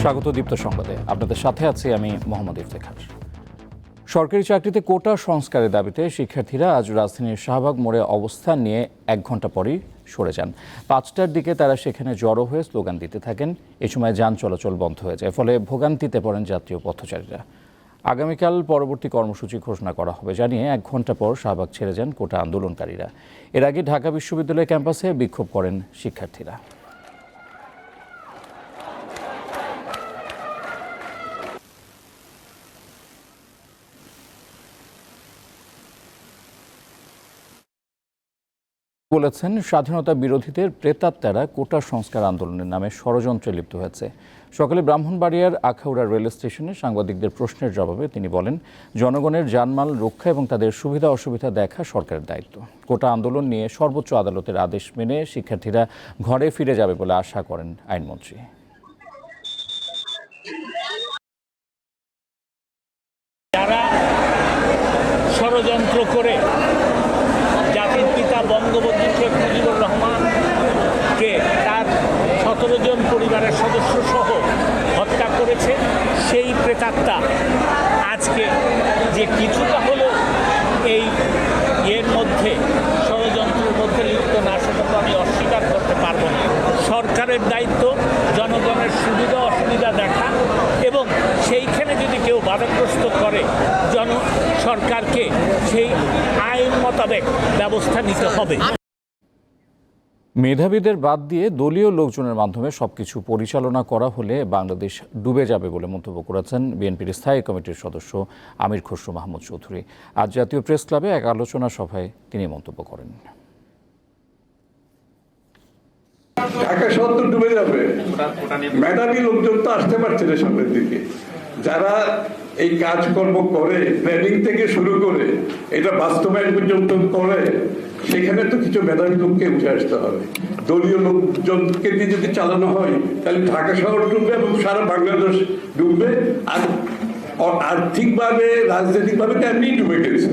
স্বাগত দীপ্ত সংবাদে। আপনাদের সাথে আছি আমি মোহাম্মদ ইফতেখার। সরকারি চাকরিতে কোটা সংস্কারের দাবিতে শিক্ষার্থীরা আজ রাজধানীর শাহবাগ মোড়ে অবস্থান নিয়ে 1 ঘণ্টা পরই সরে যান। 5টার দিকে তারা সেখানে জড়ো হয়ে স্লোগান দিতে থাকেন। এ সময় যান চলাচল বন্ধ হয়ে যায়, ফলে ভোগান্তিতে পড়েন যাত্রী ও পথচারীরা। আগামীকাল পরবর্তী কর্মসূচি ঘোষণা করা হবে জানিয়ে 1 ঘণ্টা পর শাহবাগ ছেড়ে যান কোটা আন্দোলনকারীরা। এর আগে ঢাকা বিশ্ববিদ্যালয় ক্যাম্পাসে বিক্ষোভ করেন শিক্ষার্থীরা। বলেছেন, স্বাধীনতা বিরোধীদের প্রেতাত্মারা কোটা সংস্কার আন্দোলনের নামে ষড়যন্ত্রে লিপ্ত হয়েছে। সকালে ব্রাহ্মণবাড়িয়ার আখাউড়া রেল স্টেশনে সাংবাদিকদের প্রশ্নের জবাবে তিনি বলেন, জনগণের জানমাল রক্ষা এবং তাদের সুবিধা অসুবিধা দেখা সরকারের দায়িত্ব। কোটা আন্দোলন নিয়ে সর্বোচ্চ আদালতের আদেশ মেনে শিক্ষার্থীরা ঘরে ফিরে যাবে বলে আশা করেন আইনমন্ত্রী। যারা ষড়যন্ত্র করে জাতির পিতা বঙ্গবন্ধু শেখ মুজিবুর রহমানকে তার 17 জন পরিবারের সদস্য সহ হত্যা করেছে, সেই প্রেতাত্মা আজকে যে কিছুটা হলো এই এর মধ্যে ষড়যন্ত্রের মধ্যে লিপ্ত না, সেটা তো আমি অস্বীকার করতে পারবো না। সরকারের দায়িত্ব জনগণের সুবিধা অসুবিধা দেখা, এবং সেইখানে যদি কেউ বাধাগ্রস্ত করে সরকারকে সেই আইন মোতাবেক ব্যবস্থা নিতে হবে। মেধাবীদের বাদ দিয়ে দলীয় লোকজনের মাধ্যমে সবকিছু পরিচালনা করা হলে বাংলাদেশ ডুবে যাবে বলে মন্তব্য করেছেন বিএনপির স্থায়ী কমিটির সদস্য আমির খসরু মাহমুদ চৌধুরী। আজ জাতীয় প্রেস ক্লাবে এক আলোচনা সভায় তিনি মন্তব্য করেন। ঢাকা শহর তো ডুবে যাবে, মেধাবী লোকজন তো আসতে পারছে না সামনের দিকে। যারা এই কাজকর্ম করে, প্ল্যানিং থেকে শুরু করে এটা বাস্তবায়ন পর্যন্ত করে, সেখানে তো কিছু মেধাবী লোককে উঠে আসতে হবে। দলীয় লোকজনকে দিয়ে যদি চালানো হয় তাহলে ঢাকা শহর ডুববে এবং সারা বাংলাদেশ ডুববে। আর আর্থিকভাবে রাজনৈতিকভাবে তো এমনি ডুবে গেছে।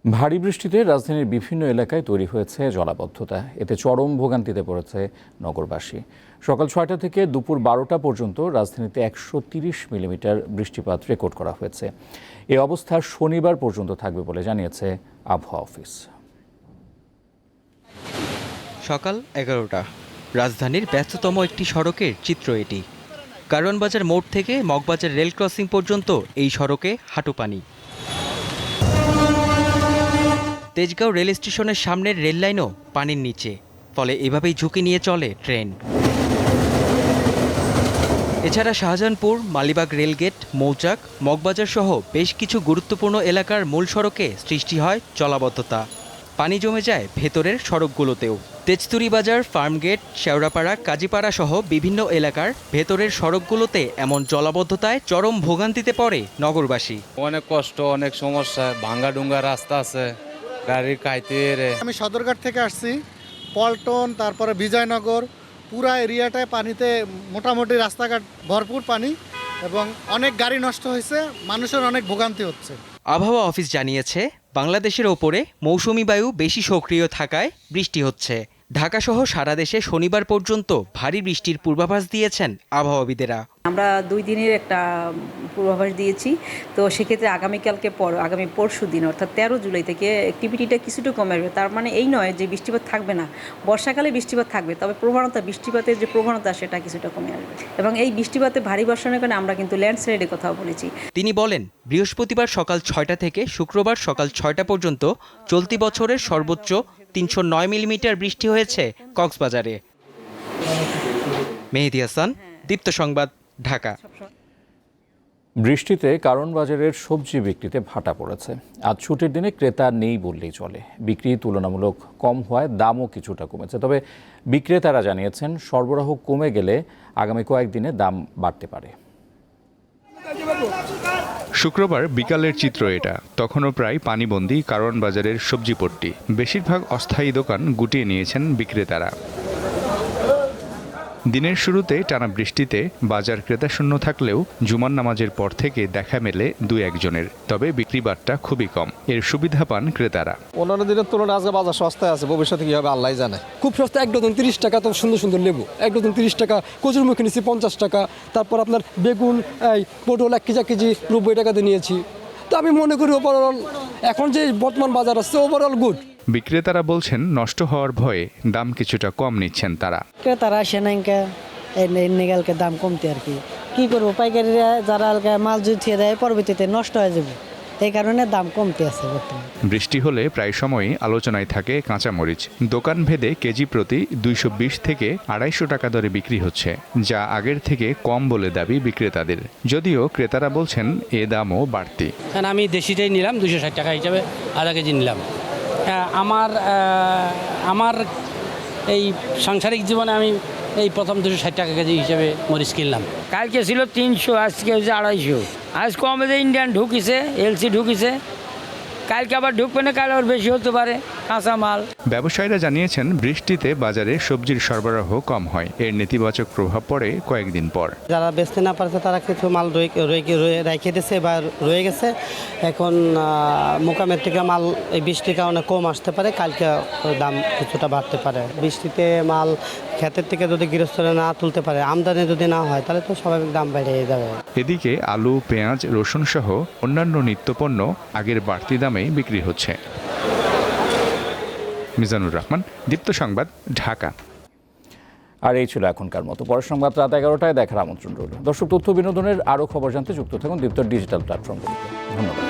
ভারী বৃষ্টিতে রাজধানীর বিভিন্ন এলাকায় তৈরি হয়েছে জলাবদ্ধতা। এতে চরম ভোগান্তিতে পড়েছে নগরবাসী। সকাল 6টা থেকে দুপুর 12টা পর্যন্ত রাজধানীতে 130 মিলিমিটার বৃষ্টিপাত রেকর্ড করা হয়েছে। এ অবস্থা শনিবার পর্যন্ত থাকবে বলে জানিয়েছে আবহাওয়া অফিস। সকাল 11টা, রাজধানীর ব্যস্ততম একটি সড়কের চিত্র এটি। কারওয়ানবাজার মোড় থেকে মগবাজার রেল ক্রসিং পর্যন্ত এই সড়কে হাঁটু পানি। তেজগাঁও রেল স্টেশনের সামনের রেল লাইনও পানির নিচে, ফলে এভাবেই ঝুঁকি নিয়ে চলে ট্রেন। এছাড়া শাহজাহানপুর, মালিবাগ রেলগেট, মৌচাক, মগবাজার সহ বেশ কিছু গুরুত্বপূর্ণ এলাকার মূল সড়কে সৃষ্টি হয় জলাবদ্ধতা। পানি জমে যায় ভেতরের সড়কগুলোতেও। তেজতুরি বাজার, ফার্মগেট, শেওড়াপাড়া, কাজীপাড়া সহ বিভিন্ন এলাকার ভেতরের সড়কগুলোতে এমন জলাবদ্ধতায় চরম ভোগান্তিতে পড়ে নগরবাসী। অনেক কষ্ট, অনেক সমস্যা, ভাঙ্গা ডুঙ্গা রাস্তা আছে, গাড়ির কাইতে। আমি সদরঘাট থেকে আসছি, পল্টন, তারপরে বিজয়নগর, পুরা এরিয়াটায় পানিতে মোটামুটি রাস্তাঘাট ভরপুর পানি এবং অনেক গাড়ি নষ্ট হয়েছে, মানুষের অনেক ভোগান্তি হচ্ছে। আবহাওয়া অফিস জানিয়েছে, বাংলাদেশের ওপরে মৌসুমি বায়ু বেশি সক্রিয় থাকায় বৃষ্টি হচ্ছে। ঢাকাসহ সারা দেশে শনিবার পর্যন্ত ভারী বৃষ্টির পূর্বাভাস দিয়েছেন আবহাওয়াবিদেরা। আমরা 2 দিনের একটা পূর্বাভাস দিয়েছি, তো সেক্ষেত্রে আগামী পরশু দিন অর্থাৎ 13 জুলাই থেকে অ্যাক্টিভিটিটা কিছুটা কমে আসবে। তার মানে এই নয় যে বৃষ্টিপাত থাকবে না, বর্ষাকালে বৃষ্টিপাত থাকবে, তবে বৃষ্টিপাতের যে প্রবণতা সেটা কিছুটা কমে আসবে। এবং এই বৃষ্টিপাতে ভারী বর্ষণের কারণে আমরা কিন্তু ল্যান্ডস্লাইডের কথাও বলেছি। তিনি বলেন, বৃহস্পতিবার সকাল 6টা থেকে শুক্রবার সকাল 6টা পর্যন্ত চলতি বছরের সর্বোচ্চ 309 মিলিমিটার বৃষ্টি হয়েছে কক্সবাজারে। মেহেদী হাসান, দীপ্ত সংবাদ, ঢাকা। বৃষ্টিতে কারওয়ানবাজারের সবজি বিক্রিতে ভাটা পড়েছে। আজ ছুটির দিনে ক্রেতা নেই বললেই চলে। বিক্রি তুলনামূলক কম হওয়ায় দামও কিছুটা কমেছে। তবে বিক্রেতারা জানিয়েছেন, সরবরাহ কমে গেলে আগামী কয়েকদিনে দাম বাড়তে পারে। শুক্রবার বিকালের চিত্র এটা। তখনও প্রায় পানিবন্দী কারওয়ানবাজারের সবজিপট্টি। বেশিরভাগ অস্থায়ী দোকান গুটিয়ে নিয়েছেন বিক্রেতারা। দিনের শুরুতে টানা বৃষ্টিতে বাজার ক্রেতাশূন্য থাকলেও জুমার নামাজের পর থেকে দেখা মেলে দু একজনের। তবে বিক্রি বাট্টা খুবই কম, এর সুবিধা পান ক্রেতারা। অন্যান্য দিনের তুলনায় আজকে বাজার সস্তায় আছে, ভবিষ্যতে কি হবে আল্লাহ জানে। খুব সস্তা, 1 ডজন 30 টাকা। তো সুন্দর সুন্দর লেবু 1 ডজন 30 টাকা, কচুরমুখ নিয়েছি 50 টাকা, তারপর আপনার বেগুন, পটল 1 কেজি 90 টাকাতে নিয়েছি। তো আমি মনে করি ওভারঅল এখন যে বর্তমান বাজার আছে ওভারঅল গুড। বিক্রেতারা বলছেন নষ্ট হওয়ার ভয়ে দাম কিছুটা কম নিচ্ছেন তারা। ক্রেতারা আসে না কালকে দাম কমতে আর কি করবো, পাইকারিরা যারা মাল জুটিয়ে দেয় পরবর্তীতে নষ্ট হয়ে যাবে, এই কারণে দাম কমতে আছে বর্তমানে। বৃষ্টি হলে প্রায় সময়ই আলোচনায় থাকে কাঁচামরিচ। দোকান ভেদে কেজি প্রতি 220 থেকে 250 টাকা দরে বিক্রি হচ্ছে, যা আগের থেকে কম বলে দাবি বিক্রেতাদের। যদিও ক্রেতারা বলছেন এ দামও বাড়তি। আমি দেশিটাই নিলাম 260 টাকা হিসাবে আধা কেজি নিলাম। আমার এই সাংসারিক জীবনে আমি এই প্রথম 260 টাকা কেজি হিসেবে মরিচ কিনলাম। কালকে ছিল 300, আজকে হচ্ছে 250। আজ কমে যে ইন্ডিয়ান ঢুকিছে, এলসি ঢুকিছে, কালকে আবার ঢুকবে না, কাল আবার বেশি হতে পারে কাঁচা মাল। ব্যবসায়ীরা জানিয়েছেন বৃষ্টিতে বাজারে সবজির সরবরাহ কম হয়, এর নেতিবাচক প্রভাব পড়ে কয়েকদিন পর। যারা বেচতে না পারছে তারা কিছু মাল রেখে দিয়েছে বা রয়ে গেছে। এখন মোকামের থেকে মাল এই বৃষ্টির কারণে কম আসতে পারে, কালকে দাম কিছুটা বাড়তে পারে। বৃষ্টিতে মাল ক্ষেতের থেকে যদি গৃহস্থরা না তুলতে পারে, আমদানি যদি না হয়, তাহলে তো স্বাভাবিক দাম বেড়ে যাবে। এদিকে আলু, পেঁয়াজ, রসুন সহ অন্যান্য নিত্যপণ্য আগের বাড়তি দামেই বিক্রি হচ্ছে। মিজানুর রহমান, দীপ্ত সংবাদ, ঢাকা। আর এই ছিল এখনকার মতো। পরের সংবাদ রাত 11টায় দেখার আমন্ত্রণ রইল। দর্শক, তথ্য বিনোদনের আরও খবর জানতে যুক্ত থাকুন দীপ্তর ডিজিটাল প্ল্যাটফর্মগুলিতে। ধন্যবাদ।